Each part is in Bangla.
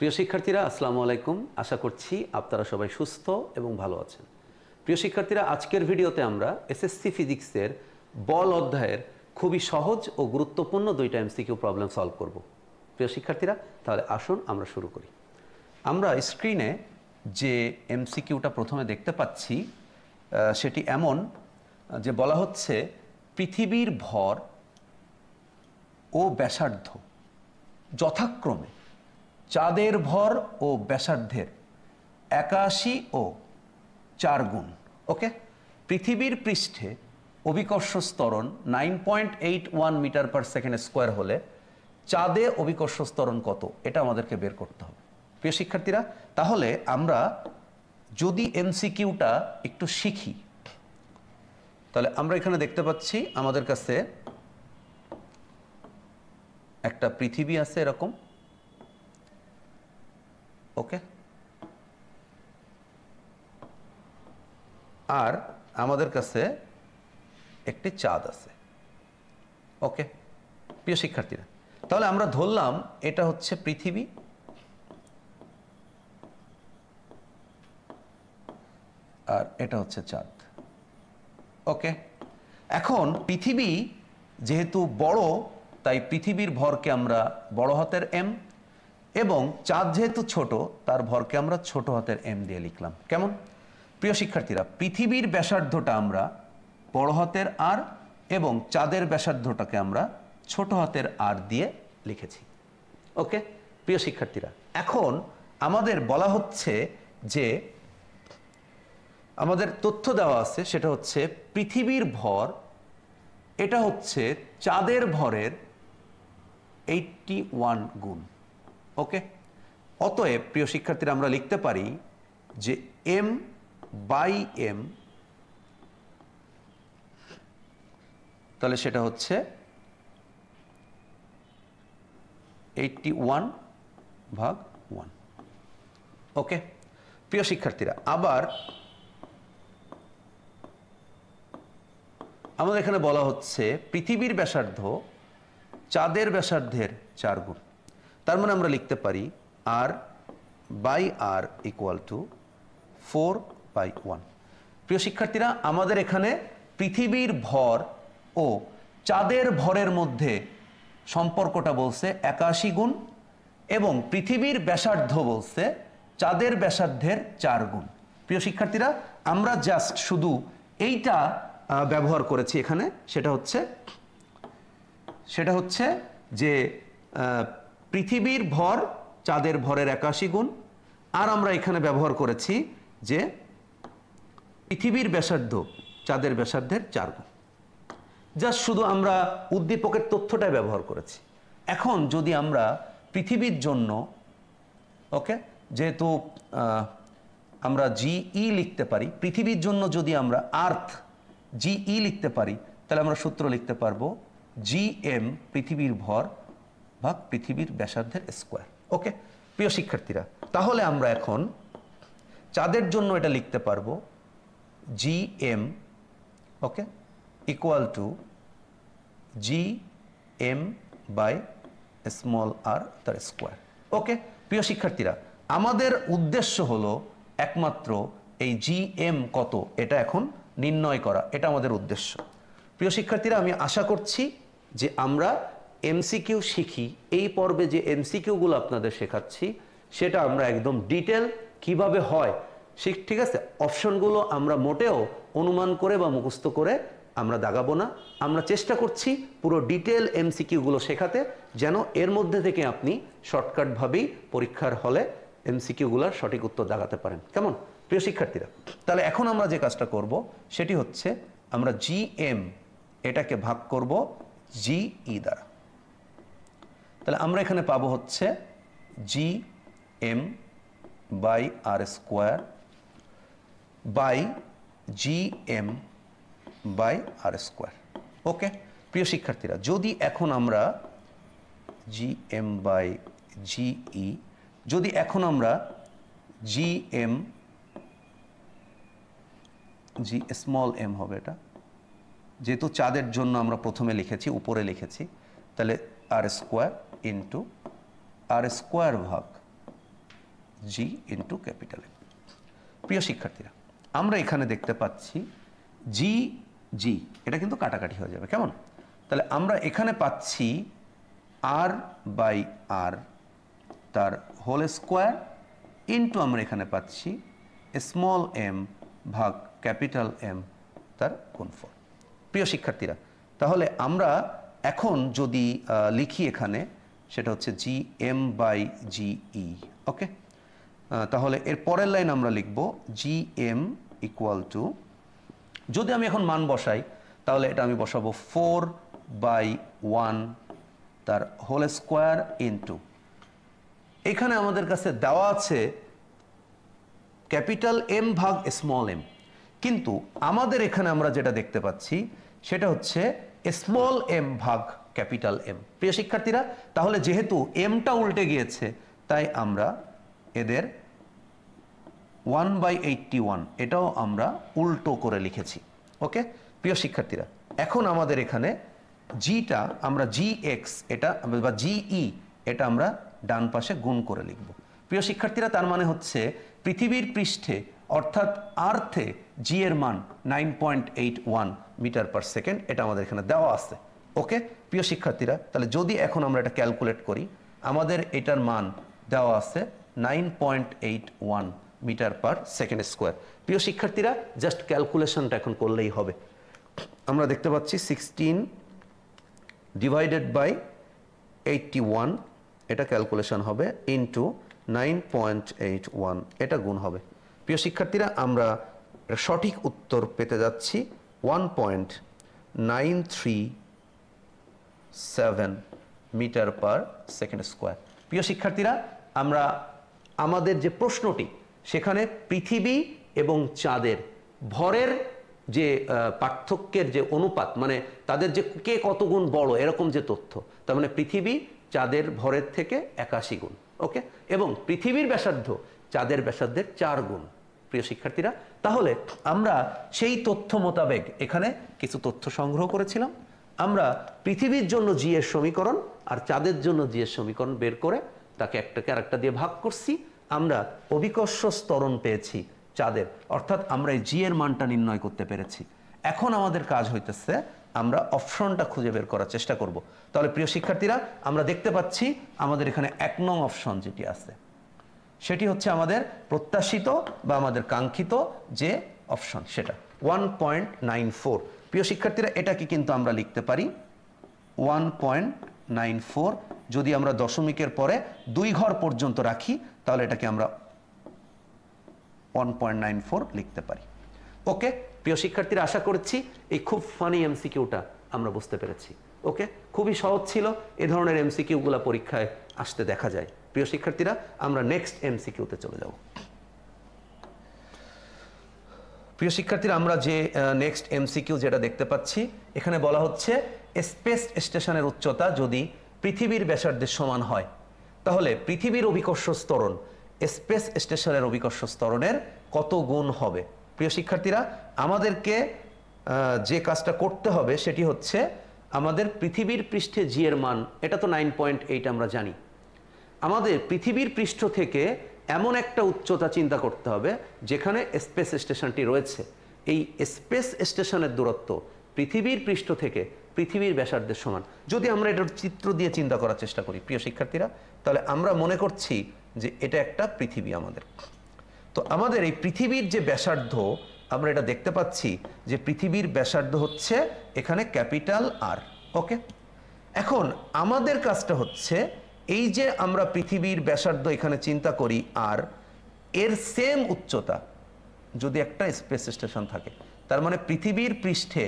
প্রিয় শিক্ষার্থীরা আসসালামু আলাইকুম। আশা করছি আপনারা সবাই সুস্থ এবং ভালো আছেন। প্রিয় শিক্ষার্থীরা, আজকের ভিডিওতে আমরা এসএসসি ফিজিক্সের বল অধ্যায়ের খুবই সহজ ও গুরুত্বপূর্ণ দুইটা এমসিকিউ প্রবলেম সলভ করব। প্রিয় শিক্ষার্থীরা, তাহলে আসুন আমরা শুরু করি। আমরা স্ক্রিনে যে এমসিকিউটা প্রথমে দেখতে পাচ্ছি সেটি এমন যে বলা হচ্ছে পৃথিবীর ভর ও ব্যাসার্ধ যথাক্রমে চাঁদের ভর ও ব্যাসার্ধের ৮১ ও ৪ গুণ। ওকে, পৃথিবীর পৃষ্ঠে অভিকর্ষ ত্বরণ 9.81 মিটার পার সেকেন্ড স্কোয়ার হলে চাঁদে অভিকর্ষ ত্বরণ কত, এটা আমাদেরকে বের করতে হবে। প্রিয় শিক্ষার্থীরা, তাহলে আমরা যদি এমসিকিউটা একটু শিখি, তাহলে আমরা এখানে দেখতে পাচ্ছি আমাদের কাছে একটা পৃথিবী আছে এরকম। ওকে, আর আমাদের কাছে একটি চাঁদ আছে। ওকে প্রিয় শিক্ষার্থীরা, তাহলে আমরা ধরলাম এটা হচ্ছে পৃথিবী, আর এটা হচ্ছে চাঁদ। ওকে, এখন পৃথিবী যেহেতু বড়, তাই পৃথিবীর ভরকে আমরা বড় হাতের এম, এবং চাঁদ যেহেতু ছোট, তার ভরকে আমরা ছোট হাতের এম দিয়ে লিখলাম। কেমন? প্রিয় শিক্ষার্থীরা, পৃথিবীর ব্যাসার্ধটা আমরা বড় হাতের আর এবং চাঁদের ব্যাসার্ধটাকে আমরা ছোট হাতের আর দিয়ে লিখেছি। ওকে প্রিয় শিক্ষার্থীরা, এখন আমাদের বলা হচ্ছে যে আমাদের তথ্য দেওয়া আছে, সেটা হচ্ছে পৃথিবীর ভর এটা হচ্ছে চাঁদের ভরের 81 গুণ। ওকে, অতএব প্রিয় শিক্ষার্থীরা আমরা লিখতে পারি যে এম বাই এম, তাহলে সেটা হচ্ছে 81/1। ওকে প্রিয় শিক্ষার্থীরা, আবার আমাদের এখানে বলা হচ্ছে পৃথিবীর ব্যাসার্ধ চাঁদের ব্যাসার্ধের 4 গুণ। তার মানে আমরা লিখতে পারি আর বাই আর ইকুয়াল টু 4/1। প্রিয় শিক্ষার্থীরা, আমাদের এখানে পৃথিবীর ভর ও চাঁদের ভরের মধ্যে সম্পর্কটা বলছে ৮১ গুণ, এবং পৃথিবীর ব্যাসার্ধ বলছে চাঁদের ব্যাসার্ধের 4 গুণ। প্রিয় শিক্ষার্থীরা, আমরা জাস্ট শুধু এইটা ব্যবহার করেছি এখানে, সেটা হচ্ছে যে পৃথিবীর ভর চাঁদের ভরের ৮১ গুণ, আর আমরা এখানে ব্যবহার করেছি যে পৃথিবীর ব্যাসার্ধ চাঁদের ব্যাসার্ধের 4 গুণ। জাস্ট শুধু আমরা উদ্দীপকের তথ্যটাই ব্যবহার করেছি। এখন যদি আমরা পৃথিবীর জন্য, ওকে, যেহেতু আমরা জিই লিখতে পারি, পৃথিবীর জন্য যদি আমরা আর্থ জিই লিখতে পারি, তাহলে আমরা সূত্র লিখতে পারবো জিএম পৃথিবীর ভর ভাগ পৃথিবীর ব্যাসার্ধের স্কোয়ার। ওকে প্রিয় শিক্ষার্থীরা, তাহলে আমরা এখন চাঁদের জন্য এটা লিখতে পারবো GM, okay, equal to GM by small r তার স্কোয়ার। ওকে প্রিয় শিক্ষার্থীরা, আমাদের উদ্দেশ্য হলো একমাত্র এই জিএম কত এটা এখন নির্ণয় করা, এটা আমাদের উদ্দেশ্য। প্রিয় শিক্ষার্থীরা, আমি আশা করছি যে আমরা এমসিকিউ শিখি, এই পর্বে যে এমসিকিউগুলো আপনাদের শেখাচ্ছি সেটা আমরা একদম ডিটেল কিভাবে হয় ঠিক আছে, অপশনগুলো আমরা মোটেও অনুমান করে বা মুখস্থ করে আমরা দাগাবো না। আমরা চেষ্টা করছি পুরো ডিটেল এমসিকিউগুলো শেখাতে, যেন এর মধ্যে থেকে আপনি শর্টকাটভাবেই পরীক্ষার হলে এমসিকিউগুলোর সঠিক উত্তর দাগাতে পারেন। কেমন প্রিয় শিক্ষার্থীরা? তাহলে এখন আমরা যে কাজটা করব সেটি হচ্ছে আমরা জিএম এটাকে ভাগ করব জিই দ্বারা। তাহলে আমরা এখানে পাবো হচ্ছে GM by R square by GM by R square. Okay প্রিয় শিক্ষার্থীরা, যদি এখন আমরা জিএম বাই জিই, যদি এখন আমরা জিএম, জি স্মল এম হবে এটা, যেহেতু চাঁদের জন্য আমরা প্রথমে লিখেছি, উপরে লিখেছি, তাহলে আর স্কোয়ার ইন্টু আর স্কোয়ার ভাগ জি ইন্টু ক্যাপিটাল এম। প্রিয় শিক্ষার্থীরা, আমরা এখানে দেখতে পাচ্ছি জি জি, এটা কিন্তু কাটাকাটি হয়ে যাবে, কেমন? তাহলে আমরা এখানে পাচ্ছি আর বাই আর তার হোল স্কোয়ার ইন্টু আমরা এখানে পাচ্ছি স্মল এম ভাগ ক্যাপিটাল এম তার গুণফল। প্রিয় শিক্ষার্থীরা, তাহলে আমরা এখন যদি লিখি এখানে, সেটা হচ্ছে জি এম বাই জি ই। ওকে, তাহলে এর পরের লাইন আমরা লিখব জি এম ইকুয়াল টু, যদি আমি এখন মান বসাই তাহলে এটা আমি বসাবো 4/1 তার হোল স্কোয়ার ইন্টু, এখানে আমাদের কাছে দেওয়া আছে ক্যাপিটাল এম ভাগ স্মল এম, কিন্তু আমাদের এখানে আমরা যেটা দেখতে পাচ্ছি সেটা হচ্ছে স্মল এম ভাগ ক্যাপিটাল এম। প্রিয় শিক্ষার্থীরা, তাহলে যেহেতু এমটা উল্টে গিয়েছে তাই আমরা এদের 1/81 এটাও আমরা উল্টো করে লিখেছি। ওকে প্রিয় শিক্ষার্থীরা, এখন আমাদের এখানে জিটা আমরা জি এক্স এটা বা জিই এটা আমরা ডান পাশে গুণ করে লিখব। প্রিয় শিক্ষার্থীরা, তার মানে হচ্ছে পৃথিবীর পৃষ্ঠে অর্থাৎ আর্থে জি এর মান 9.81 মিটার পার সেকেন্ড, এটা আমাদের এখানে দেওয়া আছে। ওকে প্রিয় শিক্ষার্থীরা, তাহলে যদি এখন আমরা এটা ক্যালকুলেট করি, আমাদের এটার মান দেওয়া আছে 9.81 মিটার পার সেকেন্ড স্কোয়ার। প্রিয় শিক্ষার্থীরা, জাস্ট ক্যালকুলেশনটা এখন করলেই হবে। আমরা দেখতে পাচ্ছি 16 ডিভাইডেড বাই 81, এটা ক্যালকুলেশন হবে, ইন্টু 9.81 এটা গুণ হবে। প্রিয় শিক্ষার্থীরা, আমরা সঠিক উত্তর পেতে যাচ্ছি 1.937 মিটার পার সেকেন্ড স্কোয়ার। প্রিয় শিক্ষার্থীরা, আমরা আমাদের যে প্রশ্নটি সেখানে পৃথিবী এবং চাঁদের ভরের যে পার্থক্যের যে অনুপাত, মানে তাদের যে কে কত গুণ বড় এরকম যে তথ্য, তার মানে পৃথিবী চাঁদের ভরের থেকে 81 গুণ। ওকে, এবং পৃথিবীর ব্যাসার্ধ চাঁদের ব্যাসার্ধের 4 গুণ। প্রিয় শিক্ষার্থীরা, তাহলে আমরা সেই তথ্য মোতাবেক এখানে কিছু তথ্য সংগ্রহ করেছিলাম। আমরা পৃথিবীর জন্য জি এর সমীকরণ আর চাঁদের জন্য জি এর সমীকরণ বের করে তাকে একটাকে আরেকটা দিয়ে ভাগ করছি, আমরা অভিকর্ষ ত্বরণ পেয়েছি চাঁদের, অর্থাৎ আমরা এই জি এর মানটা নির্ণয় করতে পেরেছি। এখন আমাদের কাজ হইতেছে আমরা অপশনটা খুঁজে বের করার চেষ্টা করব। তাহলে প্রিয় শিক্ষার্থীরা, আমরা দেখতে পাচ্ছি আমাদের এখানে 1 নং অপশন যেটি আছে সেটি হচ্ছে আমাদের প্রত্যাশিত বা আমাদের কাঙ্ক্ষিত যে অপশন, সেটা 1.94। প্রিয় শিক্ষার্থীরা, এটাকে কিন্তু আমরা লিখতে পারি 1.94, যদি আমরা দশমিকের পরে 2 ঘর পর্যন্ত রাখি তাহলে এটাকে আমরা 1.94 লিখতে পারি। ওকে প্রিয় শিক্ষার্থীরা, আশা করছি এই খুব ফানি এমসিকিউটা আমরা বুঝতে পেরেছি। ওকে, খুবই সহজ ছিল, এ ধরনের এমসিকিউগুলো পরীক্ষায় আসতে দেখা যায়। প্রিয় শিক্ষার্থীরা, আমরা নেক্সট এমসিকিউতে চলে যাব। প্রিয় শিক্ষার্থীরা, আমরা যে নেক্সট এমসিকিউ যেটা দেখতে পাচ্ছি, এখানে বলা হচ্ছে স্পেস স্টেশনের উচ্চতা যদি পৃথিবীর ব্যাসার্ধের সমান হয় তাহলে পৃথিবীর অভিকর্ষ ত্বরণ স্পেস স্টেশনের অভিকর্ষ ত্বরণের কত গুণ হবে। প্রিয় শিক্ষার্থীরা, আমাদেরকে যে কাজটা করতে হবে সেটি হচ্ছে আমাদের পৃথিবীর পৃষ্ঠে জি এর মান, এটা তো 9.8 আমরা জানি। আমাদের পৃথিবীর পৃষ্ঠ থেকে এমন একটা উচ্চতা চিন্তা করতে হবে যেখানে স্পেস স্টেশনটি রয়েছে। এই স্পেস স্টেশনের দূরত্ব পৃথিবীর পৃষ্ঠ থেকে পৃথিবীর ব্যাসার্ধের সমান। যদি আমরা এটার চিত্র দিয়ে চিন্তা করার চেষ্টা করি প্রিয় শিক্ষার্থীরা, তাহলে আমরা মনে করছি যে এটা একটা পৃথিবী আমাদের। তো আমাদের এই পৃথিবীর যে ব্যাসার্ধ, আমরা এটা দেখতে পাচ্ছি যে পৃথিবীর ব্যাসার্ধ হচ্ছে এখানে ক্যাপিটাল আর। ওকে, এখন আমাদের কাজটা হচ্ছে এই যে আমরা পৃথিবীর ব্যাসার্ধ এখানে চিন্তা করি আর এর সেম উচ্চতা যদি একটা স্পেস স্টেশন থাকে, তার মানে পৃথিবীর পৃষ্ঠে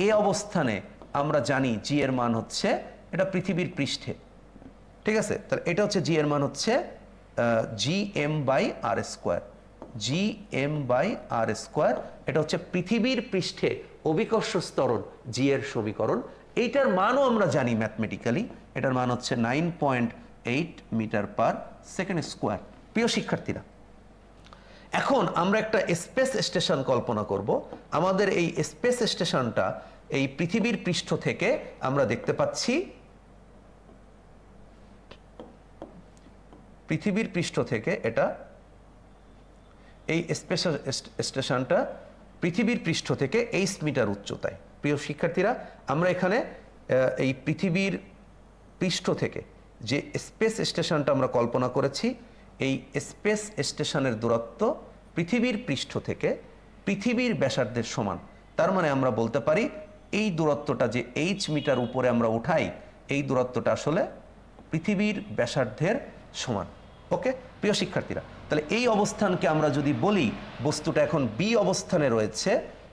এ অবস্থানে আমরা জানি জি এর মান হচ্ছে, এটা পৃথিবীর পৃষ্ঠে, ঠিক আছে? তাহলে এটা হচ্ছে জি এর মান হচ্ছে G M by R square, G M by R square. এটা হচ্ছে পৃথিবীর পৃষ্ঠে অভিকর্ষ ত্বরণ জি এর সমীকরণ। এইটার মানও আমরা জানি ম্যাথমেটিক্যালি, এটার মান হচ্ছে 9.8 মিটার পার সেকেন্ড স্কোয়ার। প্রিয় শিক্ষার্থীরা, এখন আমরা একটা স্পেস স্টেশন কল্পনা করব। আমাদের এই স্পেস স্টেশনটা এই পৃথিবীর পৃষ্ঠ থেকে আমরা দেখতে পাচ্ছি পৃথিবীর পৃষ্ঠ থেকে এটা এই স্পেস স্টেশনটা পৃথিবীর পৃষ্ঠ থেকে 8 মিটার উচ্চতায়। প্রিয় শিক্ষার্থীরা, আমরা এখানে এই পৃথিবীর পৃষ্ঠ থেকে যে স্পেস স্টেশনটা আমরা কল্পনা করেছি, এই স্পেস স্টেশনের দূরত্ব পৃথিবীর পৃষ্ঠ থেকে পৃথিবীর ব্যাসার্ধের সমান। তার মানে আমরা বলতে পারি এই দূরত্বটা যে h মিটার উপরে আমরা উঠাই, এই দূরত্বটা আসলে পৃথিবীর ব্যাসার্ধের সমান। ওকে প্রিয় শিক্ষার্থীরা, তাহলে এই অবস্থানকে আমরা যদি বলি বস্তুটা এখন বি অবস্থানে রয়েছে,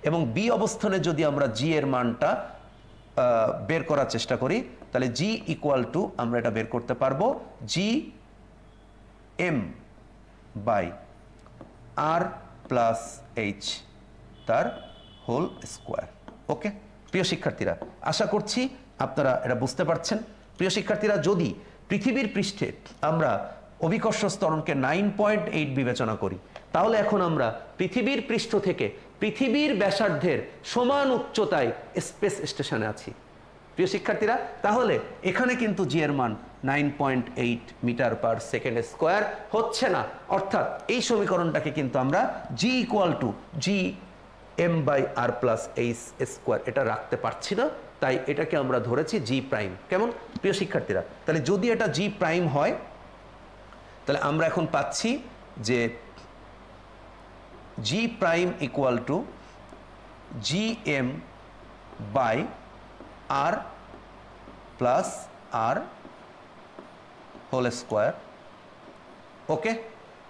এবং বি অবস্থানে যদি আমরা জি এর মানটা বের করার চেষ্টা করি, তাহলে জি ইকুয়াল টু আমরা এটা বের করতে পারবো G M by R plus h তার হোল স্কোয়ার। ওকে প্রিয় শিক্ষার্থীরা, আশা করছি আপনারা এটা বুঝতে পারছেন। প্রিয় শিক্ষার্থীরা, যদি পৃথিবীর পৃষ্ঠে আমরা অভিকর্ষ ত্বরণকে 9.8 বিবেচনা করি, তাহলে এখন আমরা পৃথিবীর পৃষ্ঠ থেকে পৃথিবীর ব্যাসার্ধের সমান উচ্চতায় স্পেস স্টেশনে আছি। প্রিয় শিক্ষার্থীরা, তাহলে এখানে কিন্তু জি এর মান 9.8 মিটার পার সেকেন্ড স্কোয়ার হচ্ছে না, অর্থাৎ এই সমীকরণটাকে কিন্তু আমরা G equal to G M by R plus H square এটা রাখতে পারছি না, তাই এটাকে আমরা ধরেছি জি প্রাইম। কেমন প্রিয় শিক্ষার্থীরা, তাহলে যদি এটা জি প্রাইম হয়, তাহলে আমরা এখন পাচ্ছি যে G prime equal to G M by R plus R whole square. Okay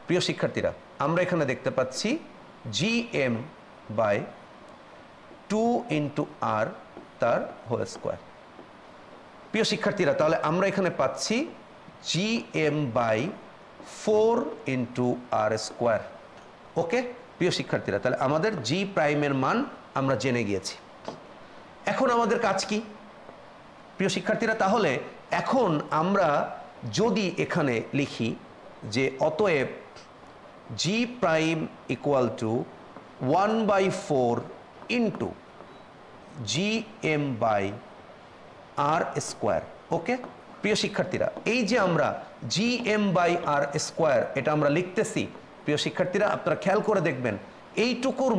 প্রিয় শিক্ষার্থীরা, আমরা এখানে দেখতে পাচ্ছি G M by 2 into R তার হোল স্কোয়ার। প্রিয় শিক্ষার্থীরা, তাহলে আমরা এখানে পাচ্ছি G M by 4 into R square. Okay প্রিয় শিক্ষার্থীরা, তাহলে আমাদের জি প্রাইমের মান আমরা জেনে গিয়েছি। এখন আমাদের কাজ কি প্রিয় শিক্ষার্থীরা? তাহলে এখন আমরা যদি এখানে লিখি যে অতএব G prime equal to 1/4 into G M by R square. Okay প্রিয় শিক্ষার্থীরা, এই যে আমরা G M by R square এটা আমরা লিখতেছি, প্রিয় শিক্ষার্থীরা আপনারা খেয়াল করে দেখবেন এইটুকুর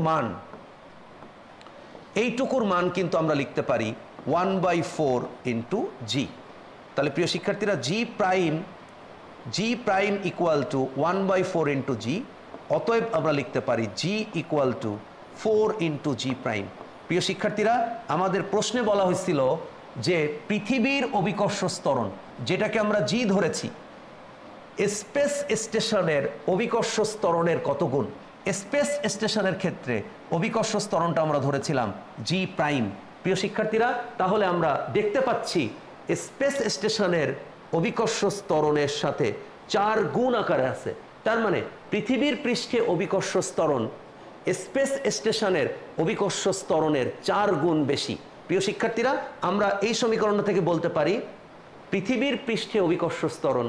মান কিন্তু আমরা লিখতে পারি 1/4 ইন্টু জি। তাহলে প্রিয় শিক্ষার্থীরা, G prime equal to 1/4 into G, অতএব আমরা লিখতে পারি G equal to 4 into G prime. প্রিয় শিক্ষার্থীরা, আমাদের প্রশ্নে বলা হয়েছিল যে পৃথিবীর অভিকর্ষ ত্বরণ যেটাকে আমরা জি ধরেছি, স্পেস স্টেশনের অভিকর্ষ ত্বরণের কত গুণ। স্পেস স্টেশনের ক্ষেত্রে অভিকর্ষ ত্বরণটা আমরা ধরেছিলাম জি প্রাইম। প্রিয় শিক্ষার্থীরা, তাহলে আমরা দেখতে পাচ্ছি স্পেস স্টেশনের অভিকর্ষ ত্বরণের সাথে 4 গুণ আকারে আছে। তার মানে পৃথিবীর পৃষ্ঠে অভিকর্ষ ত্বরণ স্পেস স্টেশনের অভিকর্ষ ত্বরণের 4 গুণ বেশি। প্রিয় শিক্ষার্থীরা, আমরা এই সমীকরণটা থেকে বলতে পারি পৃথিবীর পৃষ্ঠে অভিকর্ষ ত্বরণ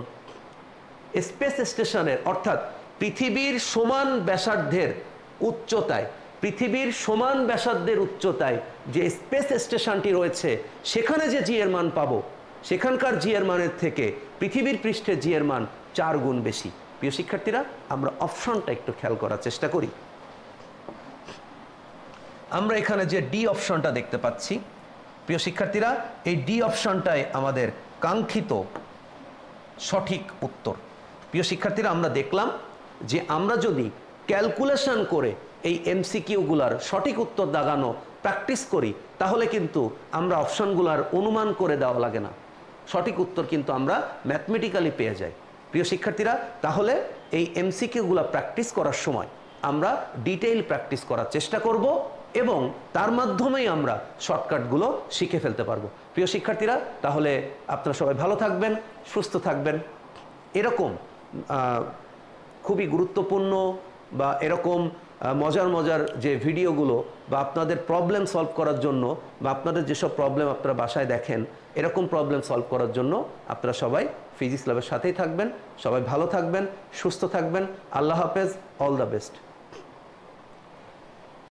স্পেস স্টেশনের, অর্থাৎ পৃথিবীর সমান ব্যাসার্ধের উচ্চতায়, পৃথিবীর সমান ব্যাসার্ধের উচ্চতায় যে স্পেস স্টেশনটি রয়েছে সেখানে যে জি এর মান পাবো, সেখানকার জি এর মানের থেকে পৃথিবীর পৃষ্ঠে জি এর মান 4 গুণ বেশি। প্রিয় শিক্ষার্থীরা, আমরা অপশনটা একটু খেয়াল করার চেষ্টা করি। আমরা এখানে যে ডি অপশনটা দেখতে পাচ্ছি, প্রিয় শিক্ষার্থীরা, এই ডি অপশনটাই আমাদের কাঙ্ক্ষিত সঠিক উত্তর। প্রিয় শিক্ষার্থীরা, আমরা দেখলাম যে আমরা যদি ক্যালকুলেশন করে এই এমসিকিউগুলার সঠিক উত্তর দাগানো প্র্যাকটিস করি, তাহলে কিন্তু আমরা অপশনগুলার অনুমান করে দেওয়া লাগে না, সঠিক উত্তর কিন্তু আমরা ম্যাথমেটিক্যালি পেয়ে যাই। প্রিয় শিক্ষার্থীরা, তাহলে এই এমসিকিউগুলা প্র্যাকটিস করার সময় আমরা ডিটেইল প্র্যাকটিস করার চেষ্টা করব এবং তার মাধ্যমেই আমরা শর্টকাটগুলো শিখে ফেলতে পারবো। প্রিয় শিক্ষার্থীরা, তাহলে আপনারা সবাই ভালো থাকবেন, সুস্থ থাকবেন। এরকম খুবই গুরুত্বপূর্ণ বা এরকম মজার যে ভিডিওগুলো বা আপনাদের প্রবলেম সলভ করার জন্য বা আপনাদের যেসব প্রবলেম আপনারা বাসায় দেখেন, এরকম প্রবলেম সলভ করার জন্য আপনারা সবাই ফিজিক্স ল্যাবের সাথেই থাকবেন। সবাই ভালো থাকবেন, সুস্থ থাকবেন। আল্লাহ হাফেজ, অল দ্য বেস্ট।